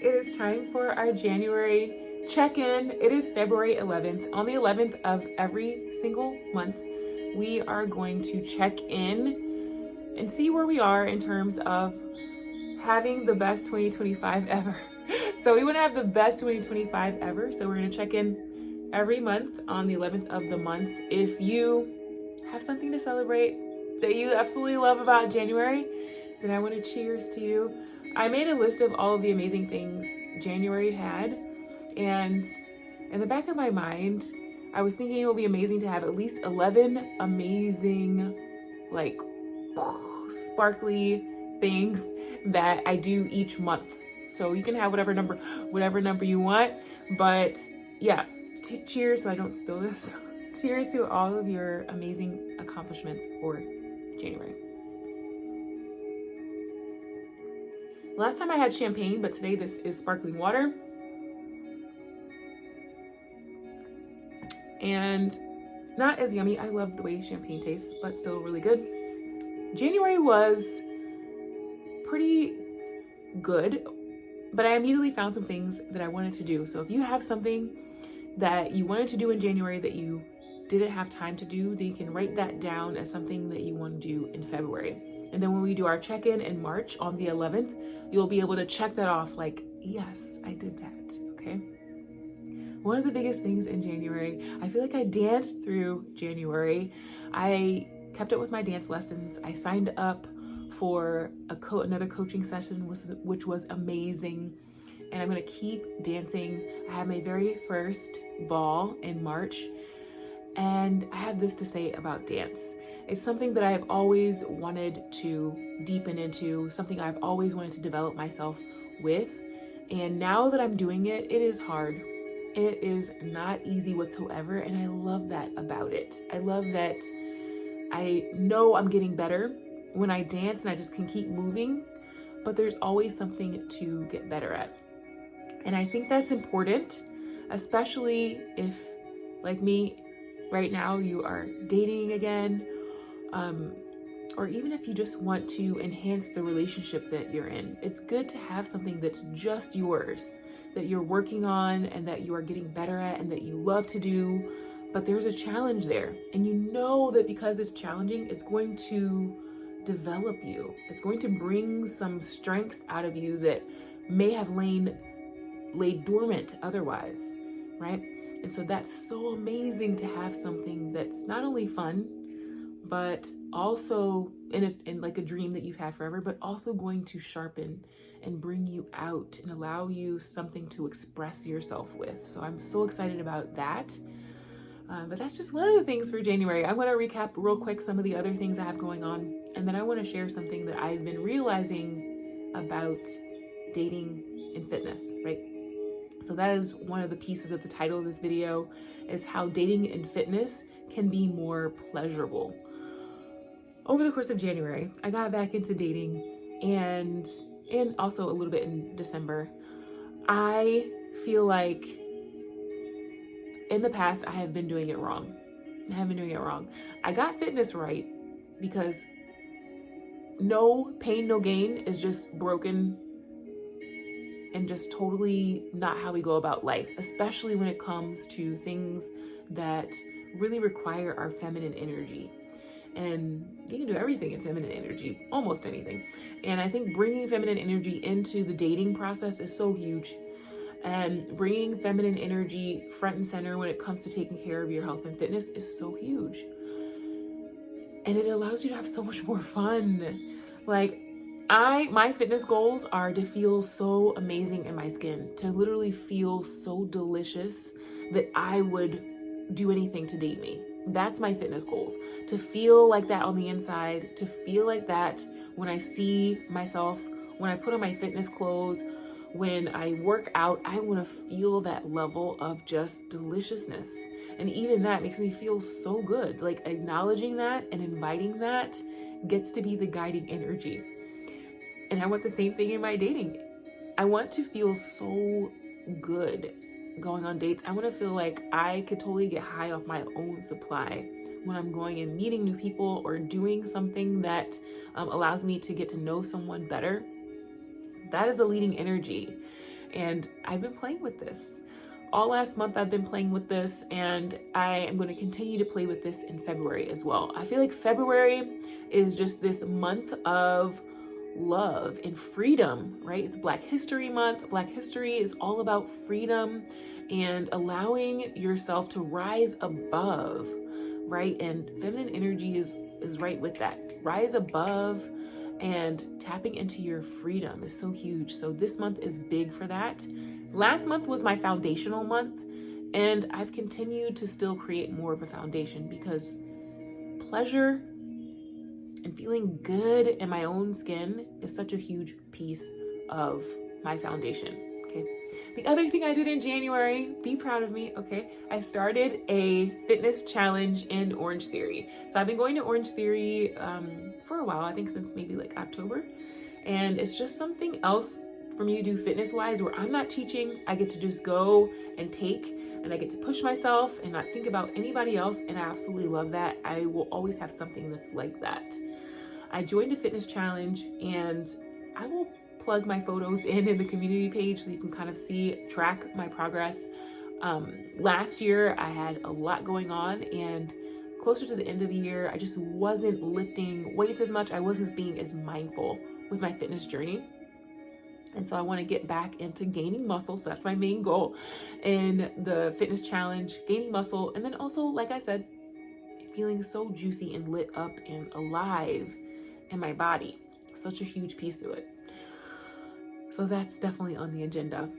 it is time for our January check-in. It is February 11th. On the 11th of every single month, we are going to check in and see where we are in terms of having the best 2025 ever. So we want to have the best 2025 ever. So we're going to check in every month on the 11th of the month. If you have something to celebrate that you absolutely love about January, then I want to cheers to you. I made a list of all of the amazing things January had, and in the back of my mind, I was thinking it would be amazing to have at least 11 amazing, like, sparkly things that I do each month. So you can have whatever number you want, but yeah, cheers so I don't spill this. Cheers to all of your amazing accomplishments for January. Last time I had champagne, but today this is sparkling water. And not as yummy. I love the way champagne tastes, but still really good. January was pretty good, but I immediately found some things that I wanted to do. So if you have something that you wanted to do in January that you didn't have time to do, then you can write that down as something that you want to do in February. And then when we do our check-in in March on the 11th, you'll be able to check that off like, yes, I did that, okay? One of the biggest things in January, I feel like I danced through January. I kept up with my dance lessons. I signed up for another coaching session, which was amazing. And I'm gonna keep dancing. I had my very first ball in March. And I have this to say about dance. It's something that I've always wanted to deepen into, something I've always wanted to develop myself with. And now that I'm doing it, it is hard. It is not easy whatsoever. And I love that about it. I love that I know I'm getting better when I dance and I just can keep moving, but there's always something to get better at. And I think that's important, especially if, like me, right now you are dating again, or even if you just want to enhance the relationship that you're in. It's good to have something that's just yours, that you're working on and that you are getting better at and that you love to do, but there's a challenge there. And you know that because it's challenging, it's going to develop you. It's going to bring some strengths out of you that may have laid dormant otherwise, right? And so that's so amazing to have something that's not only fun, but also in like a dream that you've had forever, but also going to sharpen and bring you out and allow you something to express yourself with. So I'm so excited about that. But that's just one of the things for January. I want to recap real quick some of the other things I have going on, and then I want to share something that I've been realizing about dating and fitness, right? So that is one of the pieces of the title of this video, is how dating and fitness can be more pleasurable. Over the course of January, I got back into dating and also a little bit in December. I feel like in the past, I have been doing it wrong. I got fitness right because no pain, no gain is just broken and just totally not how we go about life, especially when it comes to things that really require our feminine energy. And you can do everything in feminine energy, almost anything. And I think bringing feminine energy into the dating process is so huge. And bringing feminine energy front and center when it comes to taking care of your health and fitness is so huge. And it allows you to have so much more fun. Like, my fitness goals are to feel so amazing in my skin, to literally feel so delicious that I would do anything to date me. That's my fitness goals. To feel like that on the inside, to feel like that when I see myself, when I put on my fitness clothes, when I work out, I want to feel that level of just deliciousness. And even that makes me feel so good. Like, acknowledging that and inviting that gets to be the guiding energy. And I want the same thing in my dating. I want to feel so good going on dates. I want to feel like I could totally get high off my own supply when I'm going and meeting new people or doing something that allows me to get to know someone better. That is the leading energy. And I've been playing with this. All last month I've been playing with this, and I am going to continue to play with this in February as well. I feel like February is just this month of love and freedom, right? It's Black History Month. Black history is all about freedom and allowing yourself to rise above, right? And feminine energy is right with that. Rise above and tapping into your freedom is so huge. So this month is big for that. Last month was my foundational month, and I've continued to still create more of a foundation because pleasure and feeling good in my own skin is such a huge piece of my foundation. Okay. The other thing I did in January, be proud of me, okay? I started a fitness challenge in Orange Theory. So I've been going to Orange Theory for a while, I think since maybe like October. And it's just something else for me to do fitness wise where I'm not teaching. I get to just go and take, and I get to push myself and not think about anybody else. And I absolutely love that. I will always have something that's like that. I joined a fitness challenge, and I will plug my photos in the community page so you can kind of track my progress. Last year I had a lot going on, and closer to the end of the year, I just wasn't lifting weights as much. I wasn't being as mindful with my fitness journey. And so I want to get back into gaining muscle. So that's my main goal in the fitness challenge, gaining muscle. And then also, like I said, feeling so juicy and lit up and alive in my body. Such a huge piece to it. So that's definitely on the agenda.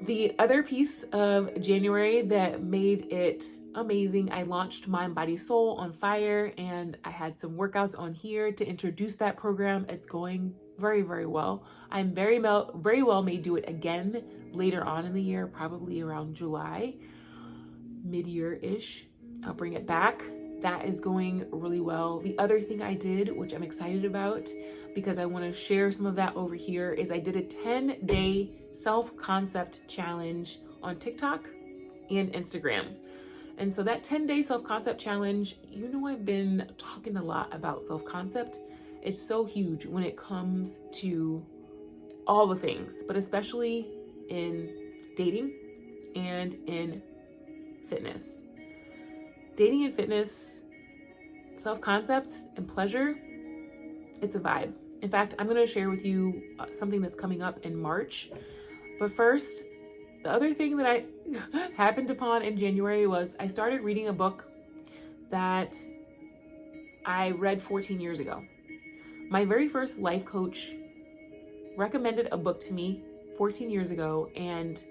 The other piece of January that made it amazing, I launched Mind, Body, Soul on Fire, and I had some workouts on here to introduce that program. It's going very, very well. I'm very well may do it again later on in the year, probably around July, mid-year-ish. I'll bring it back. That is going really well. The other thing I did, which I'm excited about because I want to share some of that over here, is I did a 10-day self-concept challenge on TikTok and Instagram. And so that 10-day self-concept challenge, you know, I've been talking a lot about self-concept. It's so huge when it comes to all the things, but especially in dating and in fitness. Dating and fitness, self-concept and pleasure, it's a vibe. In fact, I'm going to share with you something that's coming up in March. But first, the other thing that I happened upon in January was I started reading a book that I read 14 years ago. My very first life coach recommended a book to me 14 years ago, and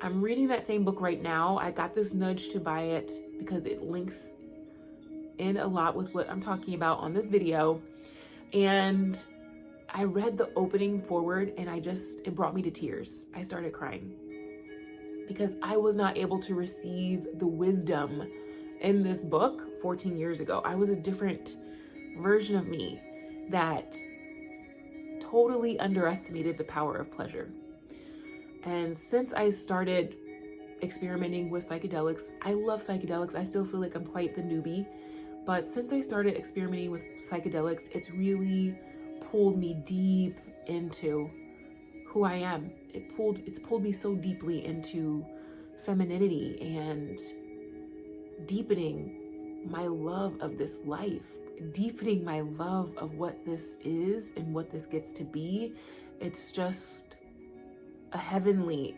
I'm reading that same book right now. I got this nudge to buy it because it links in a lot with what I'm talking about on this video. And I read the opening forward, and it brought me to tears. I started crying because I was not able to receive the wisdom in this book 14 years ago. I was a different version of me that totally underestimated the power of pleasure. And since I started experimenting with psychedelics, I love psychedelics. I still feel like I'm quite the newbie. But since I started experimenting with psychedelics, it's really pulled me deep into who I am. It's pulled me so deeply into femininity and deepening my love of this life, deepening my love of what this is and what this gets to be. It's just a heavenly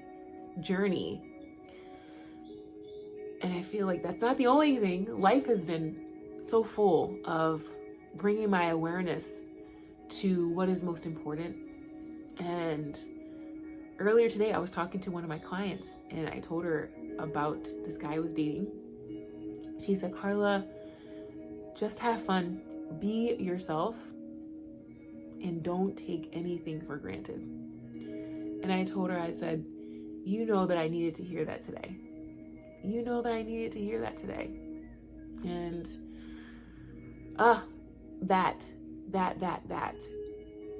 journey. And I feel like that's not the only thing. Life has been so full of bringing my awareness to what is most important. And earlier today, I was talking to one of my clients, and I told her about this guy I was dating. She said, Carla, just have fun, be yourself, and don't take anything for granted. And I told her, I said, you know that I needed to hear that today. You know that I needed to hear that today. And that.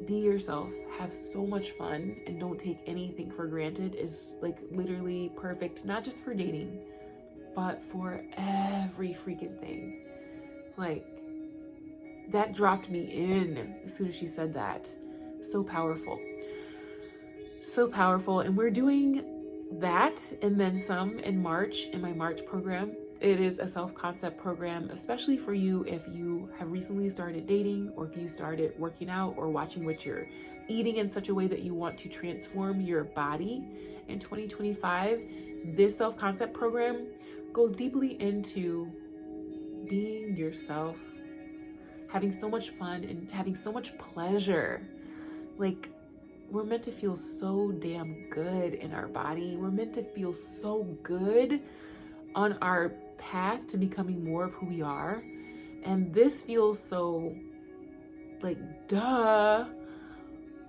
Be yourself, have so much fun, and don't take anything for granted is like literally perfect, not just for dating, but for every freaking thing. Like, that dropped me in as soon as she said that. So powerful. So powerful. And we're doing that and then some in March, in my March program. It is a self-concept program, especially for you if you have recently started dating, or if you started working out or watching what you're eating in such a way that you want to transform your body in 2025. This self-concept program goes deeply into being yourself, having so much fun and having so much pleasure. Like, we're meant to feel so damn good in our body. We're meant to feel so good on our path to becoming more of who we are. And this feels so like, duh,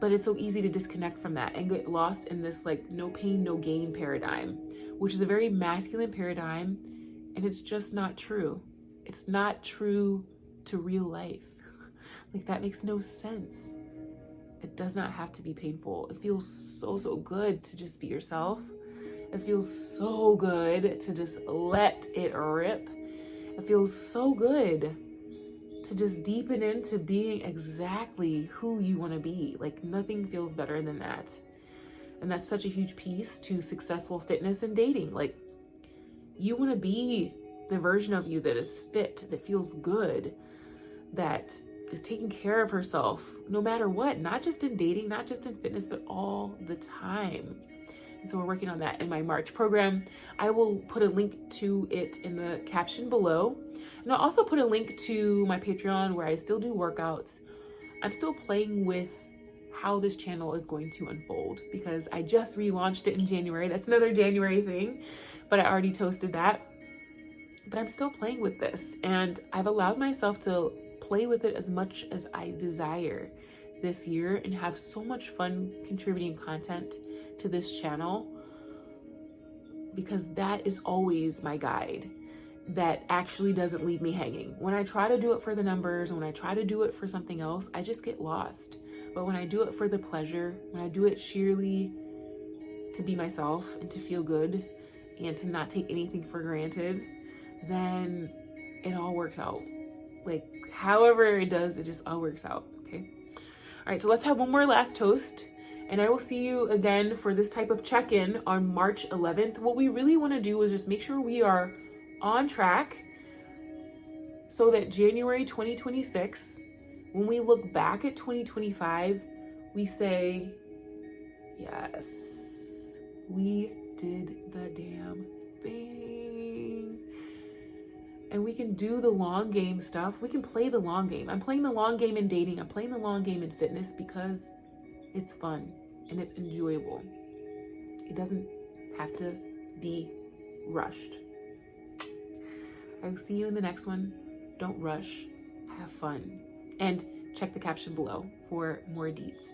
but it's so easy to disconnect from that and get lost in this like no pain, no gain paradigm, which is a very masculine paradigm. And it's just not true. It's not true to real life. Like, that makes no sense. It does not have to be painful. It feels so good to just be yourself. It feels so good to just let it rip. It feels so good to just deepen into being exactly who you want to be. Like, nothing feels better than that. And that's such a huge piece to successful fitness and dating. Like, you want to be the version of you that is fit, that feels good, that is taking care of herself no matter what, not just in dating, not just in fitness, but all the time. And so we're working on that in my March program. I will put a link to it in the caption below. And I'll also put a link to my Patreon where I still do workouts. I'm still playing with how this channel is going to unfold because I just relaunched it in January. That's another January thing, but I already toasted that. But I'm still playing with this, and I've allowed myself to play with it as much as I desire this year and have so much fun contributing content to this channel, because that is always my guide that actually doesn't leave me hanging. When I try to do it for the numbers, and when I try to do it for something else, I just get lost. But when I do it for the pleasure, when I do it sheerly to be myself and to feel good and to not take anything for granted, then it all works out. Like, however it does, it just all works out, okay? All right, so let's have one more last toast, and I will see you again for this type of check-in on March 11th. What we really want to do is just make sure we are on track so that January 2026, when we look back at 2025, we say, yes, we did the damn thing. And we can do the long game stuff. We can play the long game. I'm playing the long game in dating. I'm playing the long game in fitness because it's fun and it's enjoyable. It doesn't have to be rushed. I'll see you in the next one. Don't rush. Have fun. And check the caption below for more deets.